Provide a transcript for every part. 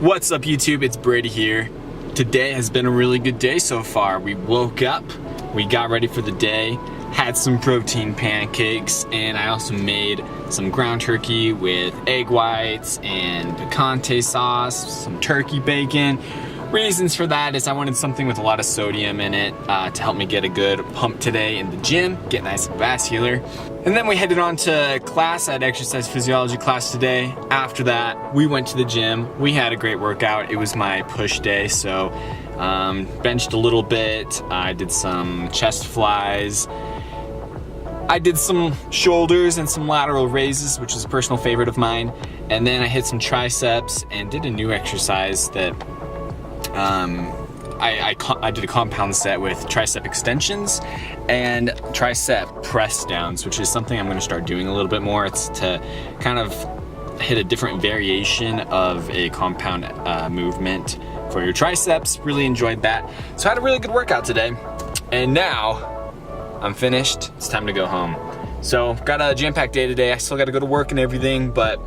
What's up YouTube, it's Brady here. Today has been a really good day so far. We woke up, we got ready for the day, had some protein pancakes, and I also made some ground turkey with egg whites and picante sauce, some turkey bacon. Reasons for that is I wanted something with a lot of sodium in it to help me get a good pump today in the gym, get nice and vascular. And then we headed on to class. I had exercise physiology class today. After that, we went to the gym. We had a great workout. It was my push day, so benched a little bit. I did some chest flies. I did some shoulders and some lateral raises, which is a personal favorite of mine. And then I hit some triceps and did a new exercise that I did a compound set with tricep extensions and tricep press downs, which is something I'm going to start doing a little bit more. It's to kind of hit a different variation of a compound movement for your triceps. Really enjoyed that. So I had a really good workout today. And now I'm finished. It's time to go home. So got a jam-packed day today. I still got to go to work and everything, but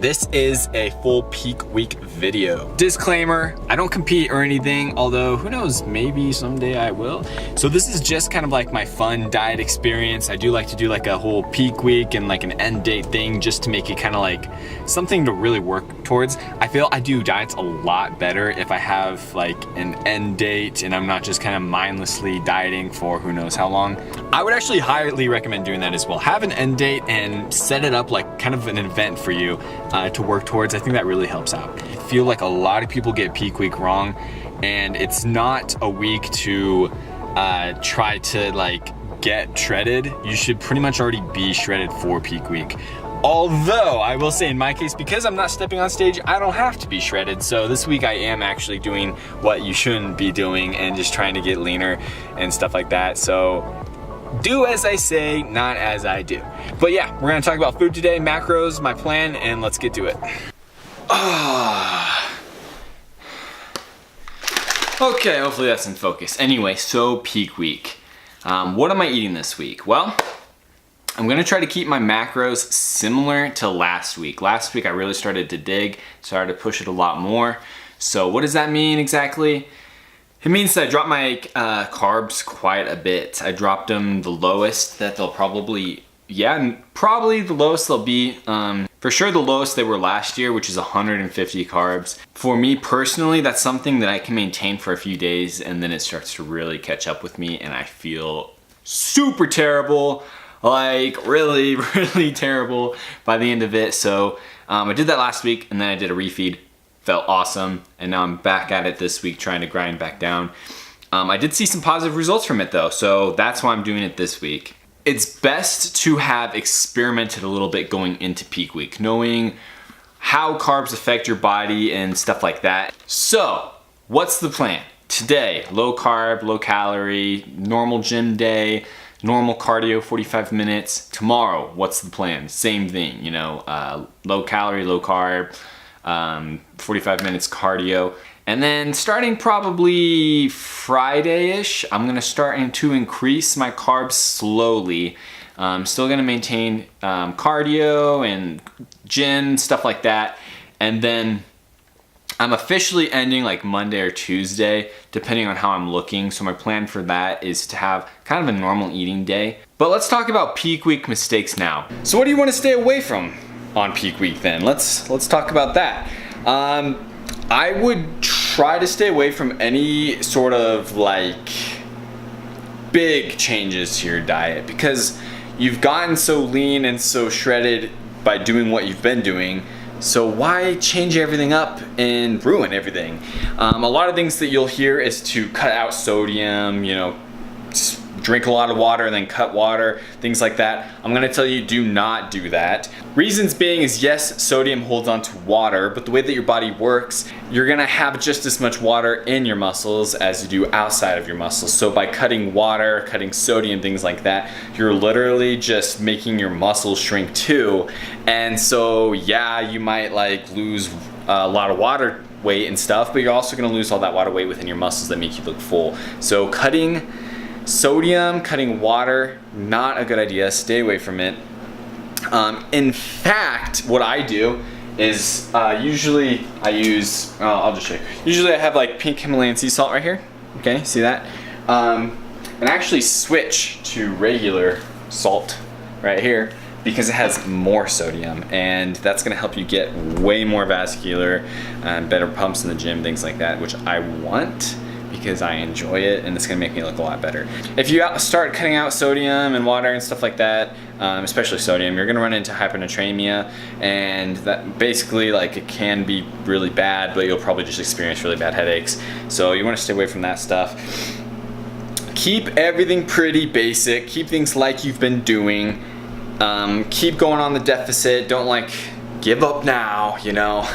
this is a full peak week video. Disclaimer, I don't compete or anything, although who knows, maybe someday I will. So this is just kind of like my fun diet experience. I do like to do like a whole peak week and like an end date thing just to make it kind of like something to really work towards. I feel I do diets a lot better if I have like an end date and I'm not just kind of mindlessly dieting for who knows how long. I would actually highly recommend doing that as well. Have an end date and set it up like kind of an event for you to work towards. I think that really helps out. I feel like a lot of people get peak week wrong, and it's not a week to try to like get shredded. You should pretty much already be shredded for peak week. Although I will say in my case, because I'm not stepping on stage, I don't have to be shredded. So this week I am actually doing what you shouldn't be doing and just trying to get leaner and stuff like that. So do as I say, not as I do. But yeah, we're gonna talk about food today, macros, my plan, and let's get to it. Okay, hopefully that's in focus. Anyway, so peak week. What am I eating this week? Well, I'm gonna try to keep my macros similar to last week. Last week I really started to dig, started to push it a lot more. So what does that mean exactly? It means that I dropped my carbs quite a bit. I dropped them the lowest that they'll probably the lowest they'll be. For sure the lowest they were last year, which is 150 carbs. For me personally, that's something that I can maintain for a few days and then it starts to really catch up with me and I feel super terrible, like really, really terrible by the end of it. So I did that last week and then I did a refeed. Felt awesome, and now I'm back at it this week trying to grind back down. I did see some positive results from it though, so that's why I'm doing it this week. It's best to have experimented a little bit going into peak week, knowing how carbs affect your body and stuff like that. So, what's the plan? Today, low carb, low calorie, normal gym day, normal cardio, 45 minutes. Tomorrow, what's the plan? Same thing, you know, low calorie, low carb, 45 minutes cardio. And then starting probably Friday-ish, I'm gonna start to increase my carbs slowly. I'm still gonna maintain cardio and gym, stuff like that. And then I'm officially ending like Monday or Tuesday, depending on how I'm looking. So my plan for that is to have kind of a normal eating day. But let's talk about peak week mistakes now. So what do you wanna stay away from on peak week then? Let's talk about that. I would try to stay away from any sort of like big changes to your diet because you've gotten so lean and so shredded by doing what you've been doing. So why change everything up and ruin everything? A lot of things that you'll hear is to cut out sodium, you know, drink a lot of water and then cut water, things like that. I'm gonna tell you, do not do that. Reasons being is yes, sodium holds onto water, but the way that your body works, you're gonna have just as much water in your muscles as you do outside of your muscles. So by cutting water, cutting sodium, things like that, you're literally just making your muscles shrink too. And so yeah, you might like lose a lot of water weight and stuff, but you're also gonna lose all that water weight within your muscles that make you look full. So cutting sodium, cutting water, not a good idea. Stay away from it. In fact, what I do is usually I use, I'll just show you. Usually I have like pink Himalayan sea salt right here. Okay, see that? And I actually switch to regular salt right here because it has more sodium, and that's gonna help you get way more vascular, better pumps in the gym, things like that, which I want because I enjoy it, and it's gonna make me look a lot better. If you start cutting out sodium and water and stuff like that, especially sodium, you're gonna run into hyponatremia, and that basically, like, it can be really bad, but you'll probably just experience really bad headaches. So you wanna stay away from that stuff. Keep everything pretty basic. Keep things like you've been doing. Keep going on the deficit. Don't like give up now, you know.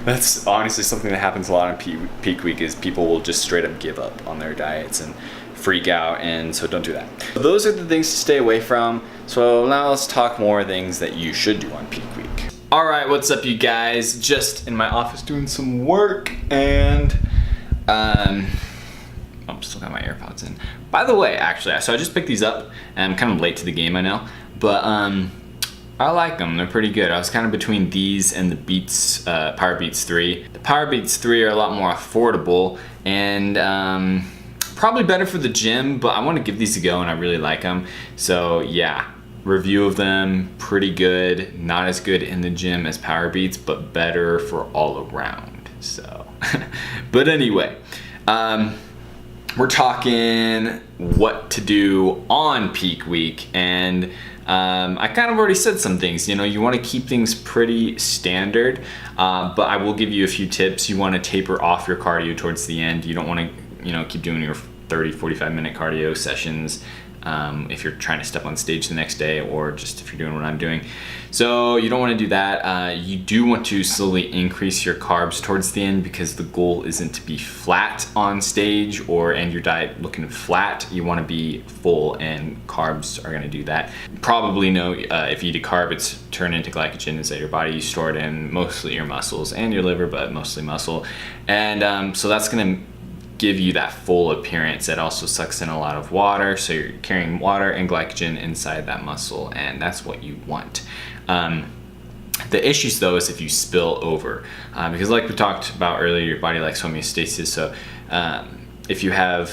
That's honestly something that happens a lot in peak week, is people will just straight up give up on their diets and freak out, and so don't do that. Those are the things to stay away from. So now let's talk more things that you should do on peak week. All right, what's up you guys? Just in my office doing some work, and I'm still got my AirPods in. By the way, actually, so I just picked these up, and I'm kind of late to the game, I know, but I like them, they're pretty good. I was kind of between these and the Beats, Power Beats 3. The Power Beats 3 are a lot more affordable, and probably better for the gym, but I want to give these a go, and I really like them. So yeah, review of them, pretty good. Not as good in the gym as Power Beats, but better for all around, so. But anyway, we're talking what to do on peak week, and I kind of already said some things. You know, you want to keep things pretty standard, but I will give you a few tips. You want to taper off your cardio towards the end. You don't want to, you know, keep doing your 30-45 minute cardio sessions if you're trying to step on stage the next day, or just if you're doing what I'm doing. So you don't want to do that. You do want to slowly increase your carbs towards the end, because the goal isn't to be flat on stage or end your diet looking flat. You want to be full, and carbs are going to do that. Probably know if you eat a carb, it's turned into glycogen inside your body. You store it in mostly your muscles and your liver, but mostly muscle. And so that's going to give you that full appearance. That also sucks in a lot of water, so you're carrying water and glycogen inside that muscle, and that's what you want. The issues though is if you spill over, because like we talked about earlier, your body likes homeostasis. So if you have,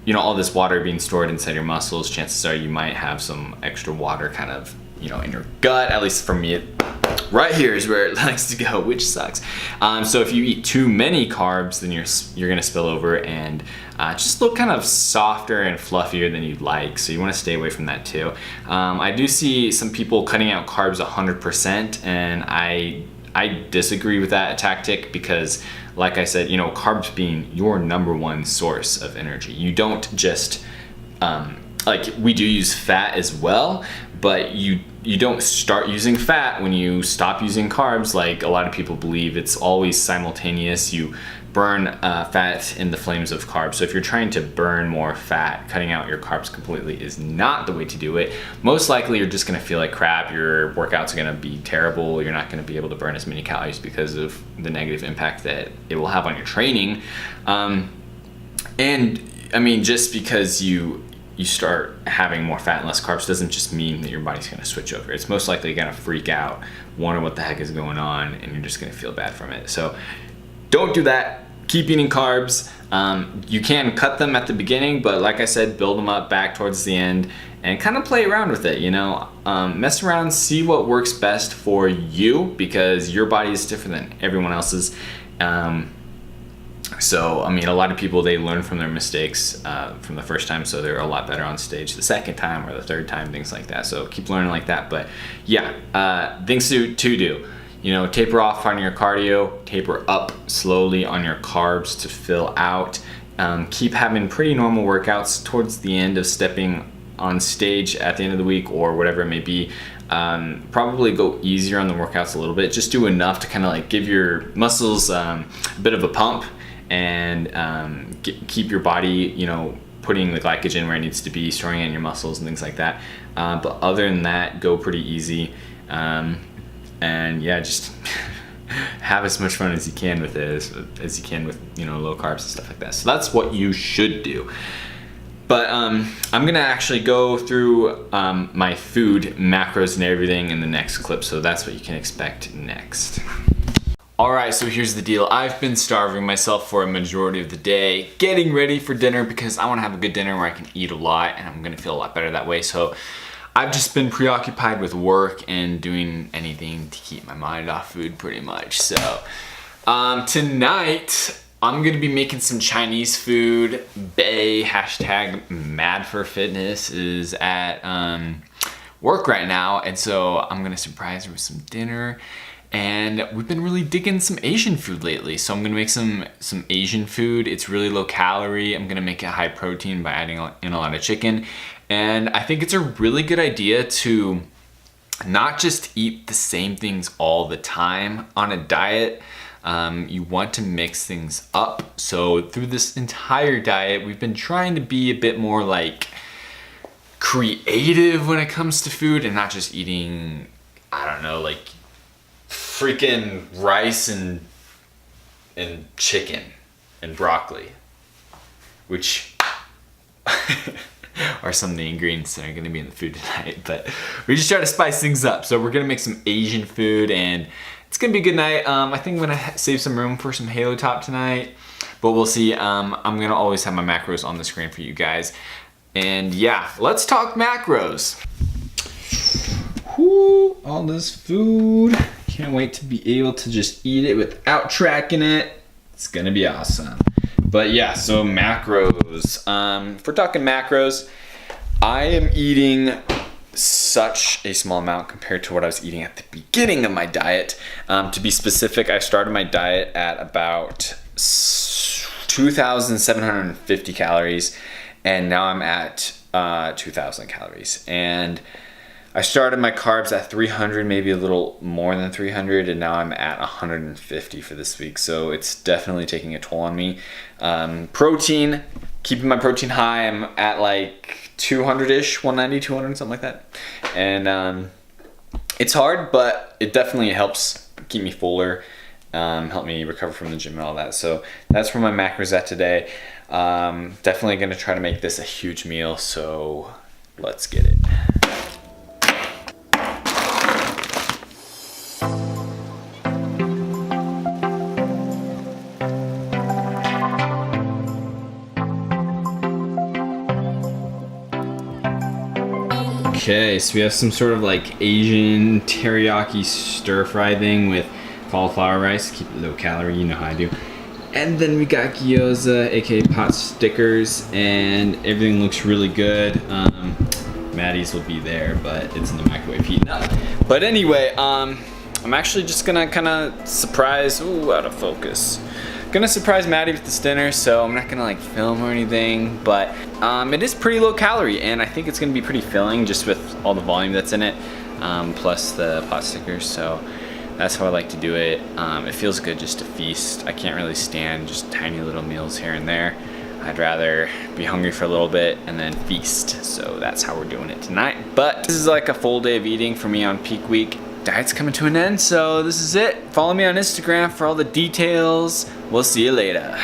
you know, all this water being stored inside your muscles, chances are you might have some extra water kind of, you know, in your gut. At least for me, right here is where it likes to go, which sucks. So if you eat too many carbs, then you're gonna spill over and just look kind of softer and fluffier than you'd like. So you want to stay away from that too. I do see some people cutting out carbs 100%, and I disagree with that tactic, because like I said, you know, carbs being your #1 source of energy. You don't just like, we do use fat as well, but you don't start using fat when you stop using carbs. Like a lot of people believe it's always simultaneous. You burn fat in the flames of carbs. So if you're trying to burn more fat, cutting out your carbs completely is not the way to do it. Most likely you're just gonna feel like crap. Your workouts are gonna be terrible. You're not gonna be able to burn as many calories because of the negative impact that it will have on your training. And I mean, just because you start having more fat and less carbs doesn't just mean that your body's gonna switch over. It's most likely gonna freak out, wonder what the heck is going on, and you're just gonna feel bad from it. So don't do that. Keep eating carbs. You can cut them at the beginning, but like I said, build them up back towards the end and kind of play around with it, you know. Mess around, see what works best for you, because your body is different than everyone else's. So, I mean, a lot of people, they learn from their mistakes from the first time, so they're a lot better on stage the second time or the third time, things like that. So keep learning like that. But yeah, things to do. You know, taper off on your cardio, taper up slowly on your carbs to fill out. Keep having pretty normal workouts towards the end of stepping on stage at the end of the week or whatever it may be. Probably go easier on the workouts a little bit. Just do enough to kind of like give your muscles a bit of a pump, and keep your body, you know, putting the glycogen where it needs to be, storing it in your muscles and things like that. But other than that, go pretty easy. And yeah, just have as much fun as you can with it, as you can with, you know, low carbs and stuff like that. So that's what you should do. But I'm gonna actually go through my food macros and everything in the next clip, so that's what you can expect next. Alright, so here's the deal. I've been starving myself for a majority of the day, getting ready for dinner because I want to have a good dinner where I can eat a lot and I'm gonna feel a lot better that way. So I've just been preoccupied with work and doing anything to keep my mind off food pretty much. So tonight I'm gonna be making some Chinese food. Bae, hashtag mad for fitness, is at work right now, and so I'm gonna surprise her with some dinner. And we've been really digging some Asian food lately, so I'm gonna make some Asian food. It's really low calorie. I'm gonna make it high protein by adding in a lot of chicken. And I think it's a really good idea to not just eat the same things all the time on a diet. You want to mix things up. So through this entire diet, we've been trying to be a bit more like creative when it comes to food and not just eating, I don't know, like freaking rice and chicken and broccoli, which are some of the ingredients that are gonna be in the food tonight. But we just try to spice things up. So we're gonna make some Asian food and it's gonna be a good night. I think I'm gonna save some room for some Halo Top tonight, but we'll see. I'm gonna always have my macros on the screen for you guys. And yeah, let's talk macros. Whoo, all this food. Can't wait to be able to just eat it without tracking it. It's gonna be awesome. But yeah, so macros. If we're talking macros, I am eating such a small amount compared to what I was eating at the beginning of my diet. To be specific, I started my diet at about 2,750 calories, and now I'm at 2,000 calories. And I started my carbs at 300, maybe a little more than 300, and now I'm at 150 for this week. So it's definitely taking a toll on me. Protein, keeping my protein high. I'm at like 200-ish, 190, 200, something like that. And it's hard, but it definitely helps keep me fuller, help me recover from the gym and all that. So that's where my macros at today. Definitely gonna try to make this a huge meal, so let's get it. Okay, so we have some sort of like Asian teriyaki stir fry thing with cauliflower rice. Keep it low calorie, you know how I do. And then we got gyoza, aka pot stickers, and everything looks really good. Maddie's will be there, but it's in the microwave heating up. But anyway, I'm actually just gonna kind of surprise, ooh, out of focus. Gonna surprise Maddie with this dinner, so I'm not gonna like film or anything, but it is pretty low calorie, and I think it's gonna be pretty filling just with all the volume that's in it, plus the pot stickers. So that's how I like to do it. It feels good just to feast. I can't really stand just tiny little meals here and there. I'd rather be hungry for a little bit and then feast. So that's how we're doing it tonight. But this is like a full day of eating for me on peak week. Diet's coming to an end, so this is it. Follow me on Instagram for all the details. We'll see you later.